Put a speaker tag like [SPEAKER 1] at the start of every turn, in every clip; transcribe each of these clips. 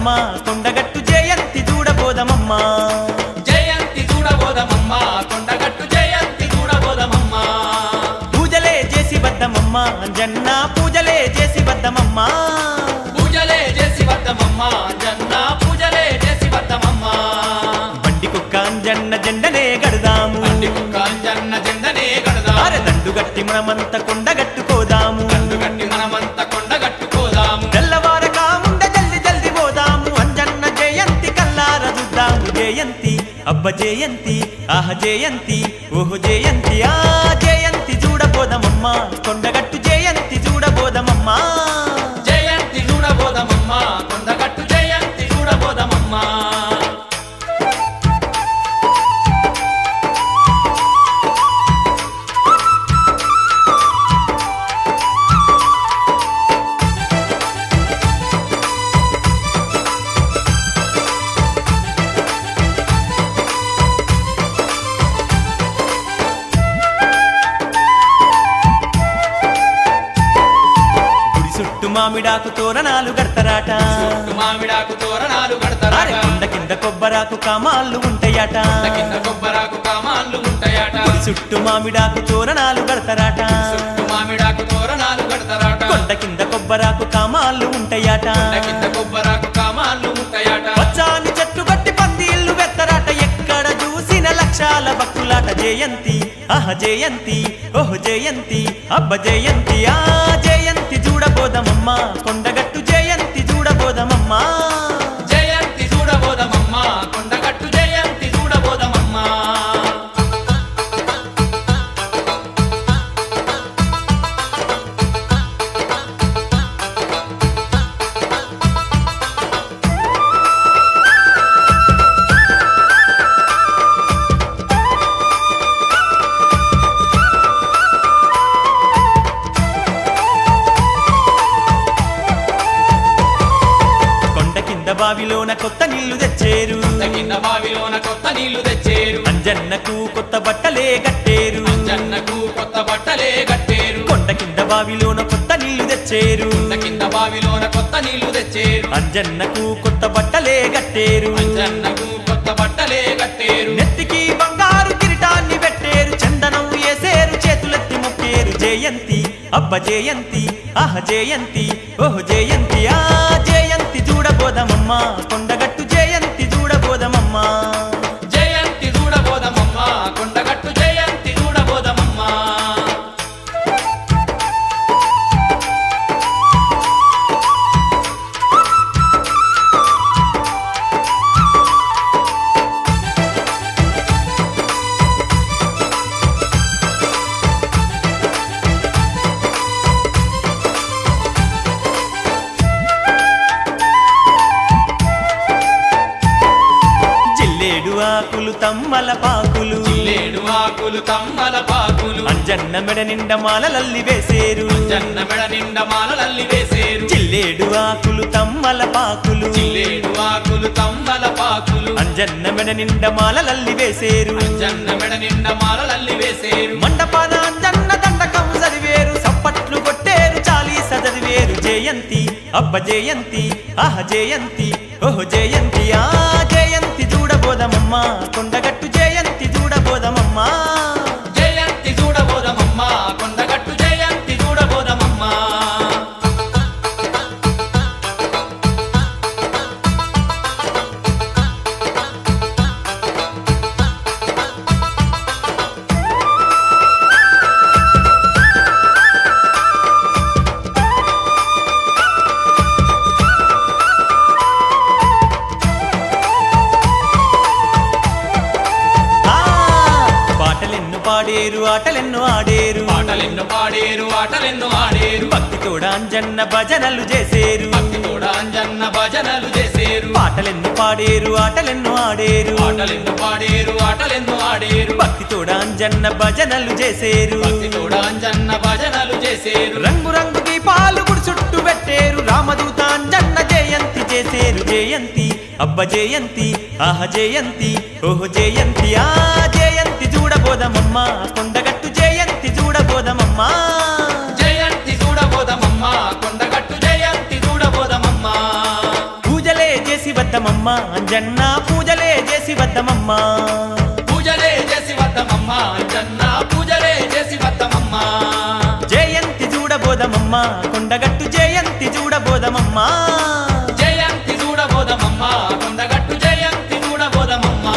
[SPEAKER 1] చూడబోదమమ్మ కొండగట్టు జయంతి చూడబోదమమ్మ
[SPEAKER 2] జయంతి చూడబోదమమ్మ కొండగట్టు జయంతి చూడబోదమమ్మ
[SPEAKER 1] పూజలే చేసి వద్దమమ్మ అంజన్న పూజలే చేసి వద్దమమ్మ
[SPEAKER 2] పూజలే చేసి వద్దమమ్మ అంజన్న పూజలే చేసి వద్దమమ్మ
[SPEAKER 1] బండి కుక్క అంజన్న జెండనే గడదాము
[SPEAKER 2] బండి కుక్క అంజన్న జెండనే గడదాము
[SPEAKER 1] అరే దండు గట్టి మనమంత కొండగట్టుకోదాము
[SPEAKER 2] దండు గట్టి మనమంత కొండగట్టుకోదాము
[SPEAKER 1] తెల్లవారక ముందే జల్ది జల్ది పోదాము అంజన్న జయంతి కల్లార చూద్దాము జయంతి అబ్బ జయంతి ఆహ జయంతి ఓహో జయంతి ఆ జయంతి చూడబోదమమ్మ కొండగట్టు జయంతి చూడబోదమమ్మ
[SPEAKER 2] జయంతి చూడబోదమమ్మ కొండగట్టు జయంతి చూడబోదమమ్మ
[SPEAKER 1] మామిడాకు తోరణాలు గడతరాట
[SPEAKER 2] మామిడాకు తోరణాలు గడతరాట
[SPEAKER 1] కొండ కింద కొబ్బరాకు కామాళ్ళు ఉంటాయట
[SPEAKER 2] కింద కొబ్బరాకు కామాళ్ళు ఉంటాయట
[SPEAKER 1] చుట్టూ మామిడాకు తోరణాలు గడతరాట
[SPEAKER 2] మామిడాకు తోరణాలు గడతరాట
[SPEAKER 1] కొండ కింద కొబ్బరాకు కామాళ్ళు ఉంటాయట
[SPEAKER 2] కింద కొబ్బరాకు కామాళ్ళు ఉంటాయట
[SPEAKER 1] పచ్చాని చెట్టు గట్టి పందిళ్ళు వెత్తరాట ఎక్కడ చూసిన లక్షాల భక్తులాట జయంతి ఆహ జయంతి ఓహో జయంతి అబ్బ జయంతి ఆ జయంతి చూడబోదమమ్మ కొండగట్టు జయంతి చూడబోదమమ్మ
[SPEAKER 2] జయంతి చూడబోదమమ్మ కొండగట్టు జయంతి చూడబోదమమ్మ
[SPEAKER 1] బావిలోన కొత్త నీళ్లు తెచ్చేరు
[SPEAKER 2] కింద బావిలోన కొత్త నీళ్లు తెచ్చేరు
[SPEAKER 1] అంజన్నకు కొత్త బట్టలే కట్టేరు
[SPEAKER 2] అంజన్నకు కొత్త బట్టలే కట్టేరు
[SPEAKER 1] కొండ కింద బావిలోన కొత్త నీళ్లు తెచ్చేరు
[SPEAKER 2] కింద బావిలోన కొత్త నీళ్లు తెచ్చేరు
[SPEAKER 1] అంజన్నకు కొత్త బట్టలే కట్టేరు
[SPEAKER 2] అంజన్నకు కొత్త బట్టలే కట్టేరు
[SPEAKER 1] నెత్తికి బంగారు కిరీటాన్ని పెట్టేరు చందనం వేసేరు చేతులెత్తి మొక్కేరు జయంతి అబ్బ జయంతి ఆహ జయంతి ఓహో జయంతి ఆ జయంతి చూడబోదమమ్మ కొండగట్టు జయంతి చూడబోదమమ్మ
[SPEAKER 2] జయంతి చూడబోదమమ్మ కొండగట్టు జయంతి చూడబోదమమ్మ
[SPEAKER 1] ఆకులు తమ్మల పాకులు
[SPEAKER 2] జిల్లేడు ఆకులు తమ్మల పాకులు
[SPEAKER 1] అంజన్న మెడ నిండ మాలలల్లి వేసేరు
[SPEAKER 2] అంజన్న మెడ నిండ మాలలల్లి వేసేరు
[SPEAKER 1] జిల్లేడు ఆకులు తమ్మల పాకులు
[SPEAKER 2] జిల్లేడు ఆకులు తమ్మల పాకులు
[SPEAKER 1] అంజన్న మెడ నిండ మాలలల్లి వేసేరు
[SPEAKER 2] అంజన్న మెడ నిండ మాలలల్లి వేసేరు
[SPEAKER 1] మండపాన అంజన్న దండకం చదివేరు సప్పట్లు కొట్టేరు చాలీస చదివేరు జయంతి అబ్బ జయంతి ఆహ జయంతి ఓహో జయంతి ఆ జయంతి చూడబోదమమ్మ కొండగట్టు జయంతి చూడబోదమమ్మ
[SPEAKER 2] జయంతి చూడబోదమమ్మ కొండగట్టు జయంతి చూడబోదమమ్మ
[SPEAKER 1] పాడేరు ఆటలెన్నో ఆడేరు
[SPEAKER 2] పాటలెన్నో పాడేరు ఆటలెన్నో ఆడేరు
[SPEAKER 1] భక్తి తోడా అంజన్న భజనలు చేసేరు
[SPEAKER 2] భక్తి తోడా అంజన్న భజనలు చేసేరు
[SPEAKER 1] పాటలెన్నో పాడేరు ఆటలెన్నో ఆడేరు
[SPEAKER 2] పాటలెన్నో పాడేరు ఆటలెన్నో ఆడేరు
[SPEAKER 1] భక్తి తోడా అంజన్న భజనలు చేసేరు
[SPEAKER 2] భక్తి తోడా అంజన్న భజనలు చేసేరు
[SPEAKER 1] రంగు రంగు దీపాలు గుడి చుట్టూ పెట్టేరు రామదూత అంజన్న జయంతి చేసేరు జయంతి అబ్బ జయంతి ఆహ జయంతి ఓహో జయంతి ఆ జయంతి చూడబోదమమ్మ కొండగట్టు జయంతి చూడబోదమమ్మ జయంతి చూడబోదమమ్మ కొండగట్టు జయంతి చూడబోదమమ్మ పూజలే చేసి వద్దమమ్మ అంజన్న పూజలే చేసి వద్దమమ్మ
[SPEAKER 2] పూజలే చేసి వద్దమమ్మ అంజన్న పూజలే చేసి వద్దమమ్మ
[SPEAKER 1] జయంతి చూడబోదమమ్మ కొండగట్టు జయంతి చూడబోదమమ్మ
[SPEAKER 2] జయంతి చూడబోదమమ్మ కొండగట్టు జయంతి చూడబోదమమ్మ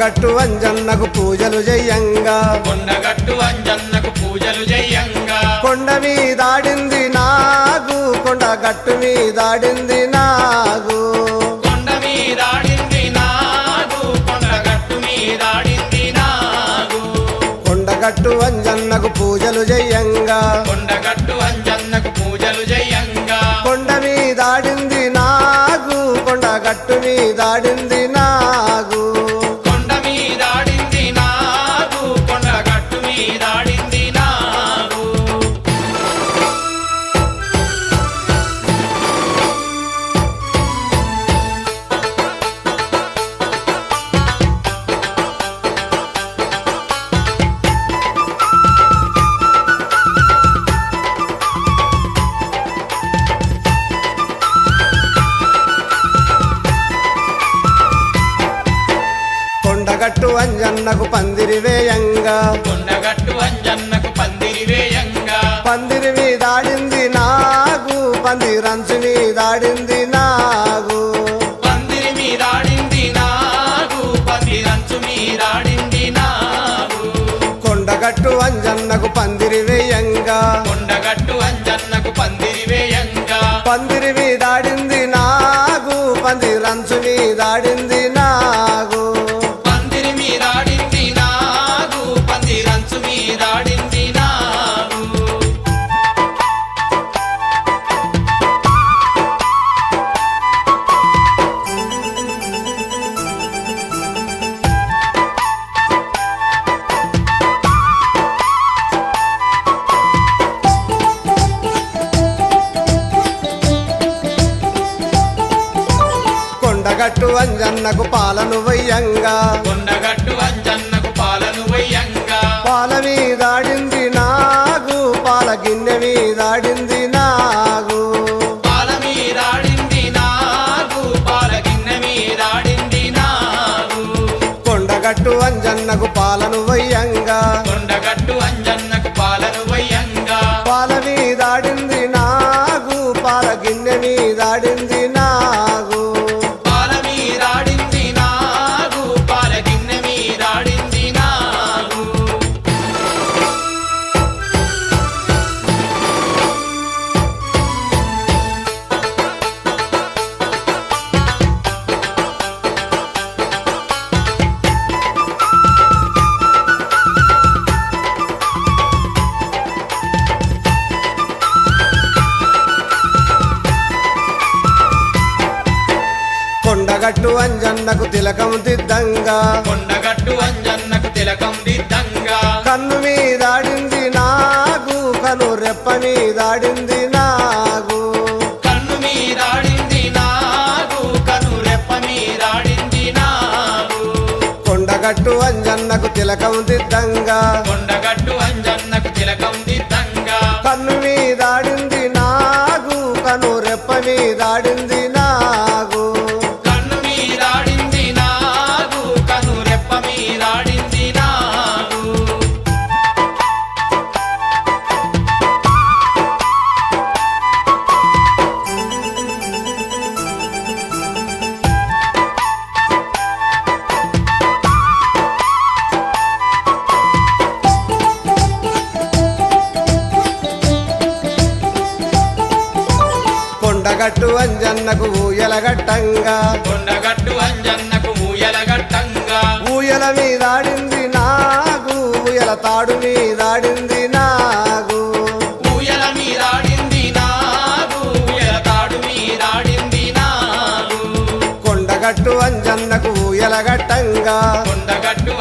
[SPEAKER 3] కొండగట్టు అంజన్నకు పూజలు చెయ్యంగా
[SPEAKER 2] కొండగట్టు అంజన్నకు పూజలు చెయ్యంగా
[SPEAKER 3] కొండ మీదాడింది నాగు కొండగట్టు మీదాడింది నాగు
[SPEAKER 2] కొండ మీదాడింది నాగు కొండగట్టు మీదాడింది నాగు
[SPEAKER 3] కొండగట్టు అంజన్నకు పూజలు చెయ్యంగా
[SPEAKER 2] కొండగట్టు అంజన్నకు పూజలు చెయ్యంగా
[SPEAKER 3] కొండ మీదాడింది నాగు కొండగట్టు మీదాడింది నాగు
[SPEAKER 2] కొండ మీదాడింది నాగు కొండగట్టు మీదాడింది నాగు
[SPEAKER 3] కొండగట్టు అంజన్నకు పందిరి వేయంగా
[SPEAKER 2] కొండగట్టు అంజన్నకు పందిరి వేయంగా
[SPEAKER 3] పందిరి మీదాడింది నాగు పందిరంచు మీదాడింది నాగు
[SPEAKER 2] పందిరి మీదాడింది నాగు పందిరంచు మీదాడింది నాగు
[SPEAKER 3] కొండగట్టు అంజన్నకు పందిరి వేయంగా
[SPEAKER 2] కొండగట్టు అంజన్నకు పందిరి వేయంగా
[SPEAKER 3] పందిరి మీదాడింది నాగు పందిరంచు మీదాడింది నాగు
[SPEAKER 2] పందిరి మీదాడింది నాగు పందిరంచు మీదాడింది నాగు
[SPEAKER 3] కొండగట్టు అంజన్నకు పాలను వయ్యంగా
[SPEAKER 2] కొండగట్టు అంజన్నకు పాలను వయ్యంగా
[SPEAKER 3] పాల మీదాడింది నాగు పాల గిన్నె మీదాడింది నాగు
[SPEAKER 2] పాల మీదాడింది నాగు పాల గిన్నె మీదాడింది నాగు
[SPEAKER 3] కొండగట్టు అంజన్నకు పాలను వయ్యంగా
[SPEAKER 2] కొండగట్టు అంజన్నకు పాలను వయ్యంగా
[SPEAKER 3] పాల మీదాడింది నాగు పాల గిన్నె మీదాడింది నాగు
[SPEAKER 2] పాల మీదాడింది నాగు పాల గిన్నె మీదాడింది నాగు
[SPEAKER 3] కొండగట్టు అంజన్నకు తిలకం దిద్దంగా
[SPEAKER 2] కొండగట్టు అంజన్నకు తిలకం దిద్దంగా
[SPEAKER 3] కన్ను మీదాడింది నాగు కను రెప్ప మీదాడింది నాగు
[SPEAKER 2] కన్ను మీదాడింది నాగు కను రెప్ప మీదాడింది నాగు
[SPEAKER 3] కొండగట్టు అంజన్నకు తిలకం దిద్దంగా
[SPEAKER 2] కొండగట్టు అంజన్నకు తిలకం దిద్దంగా
[SPEAKER 3] కన్ను మీదాడింది నాగు కను రెప్ప మీదాడింది నాగు
[SPEAKER 2] కన్ను మీదాడింది నాగు కను రెప్ప మీదాడింది నాగు
[SPEAKER 3] కొండగట్టు అంజన్నకు ఊయలగట్టంగా
[SPEAKER 2] కొండగట్టు అంజన్నకు ఊయలగట్టంగా
[SPEAKER 3] ఊయల మీదాడింది నాగు ఊయల తాడు మీదాడింది నాగు
[SPEAKER 2] ఊయల మీదాడింది నాగు ఊయల తాడు మీదాడింది నాగు
[SPEAKER 3] కొండగట్టు అంజన్నకు ఊయలగట్టంగా
[SPEAKER 2] కొండగట్టు